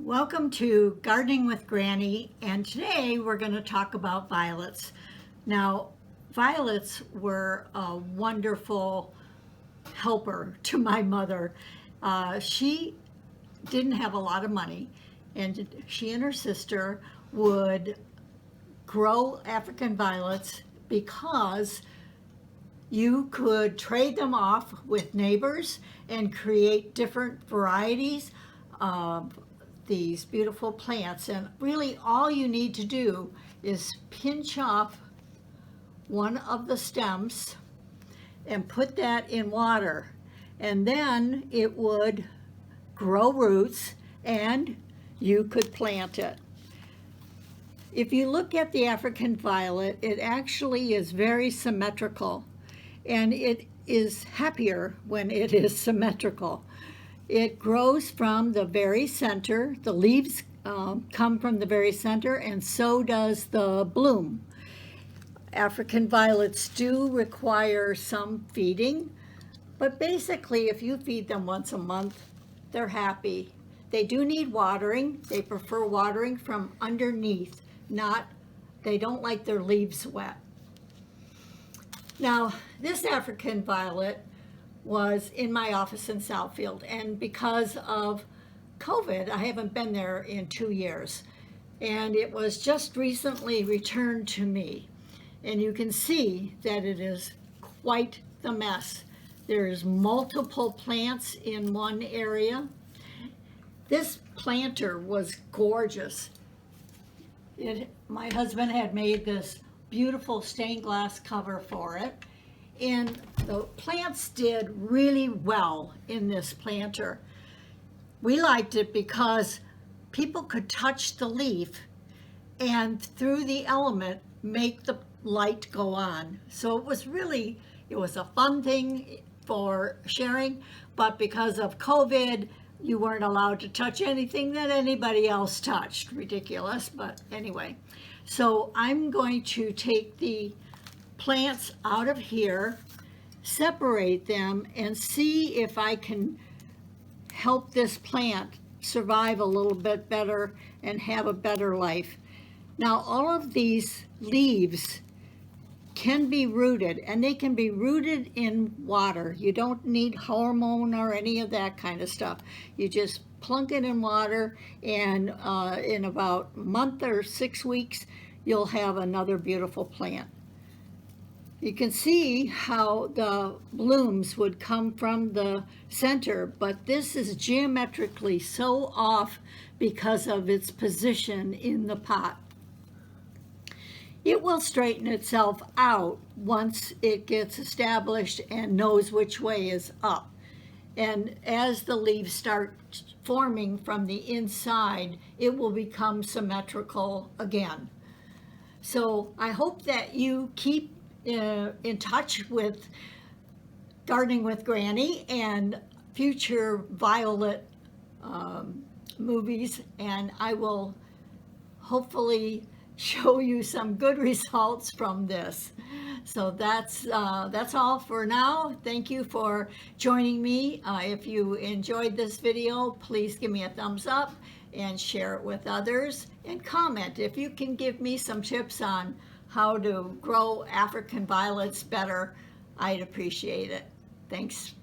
Welcome to Gardening with Granny, and today we're going to talk about violets. Now, violets were a wonderful helper to my mother. She didn't have a lot of money, and she and her sister would grow African violets because you could trade them off with neighbors and create different varieties of these beautiful plants. And really all you need to do is pinch off one of the stems and put that in water, and then it would grow roots and you could plant it. If you look at the African violet, it actually is very symmetrical, and it is happier when it is symmetrical. It grows from the very center. The leaves come from the very center, and so does the bloom. African violets do require some feeding, but basically if you feed them once a month, they're happy. They do need watering. They prefer watering from underneath, they don't like their leaves wet. Now, this African violet was in my office in Southfield, and because of COVID, I haven't been there in 2 years, and it was just recently returned to me, and you can see that it is quite the mess. There's multiple plants in one area. This planter was gorgeous. My husband had made this beautiful stained glass cover for it, and the plants did really well in this planter. We liked it because people could touch the leaf and through the element make the light go on. So it was a fun thing for sharing, but because of COVID, you weren't allowed to touch anything that anybody else touched. Ridiculous, but anyway. So I'm going to take the plants out of here, separate them, and see if I can help this plant survive a little bit better and have a better life. Now, all of these leaves can be rooted, and they can be rooted in water. You don't need hormone or any of that kind of stuff. You just plunk it in water, and in about a month or 6 weeks, you'll have another beautiful plant. You can see how the blooms would come from the center, but this is geometrically so off because of its position in the pot. It will straighten itself out once it gets established and knows which way is up. And as the leaves start forming from the inside, it will become symmetrical again. So I hope that you keep in touch with Gardening with Granny and future violet movies, and I will hopefully show you some good results from this. So that's all for now. Thank you for joining me. If you enjoyed this video, please give me a thumbs up and share it with others, and comment if you can give me some tips on how to grow African violets better. I'd appreciate it. Thanks.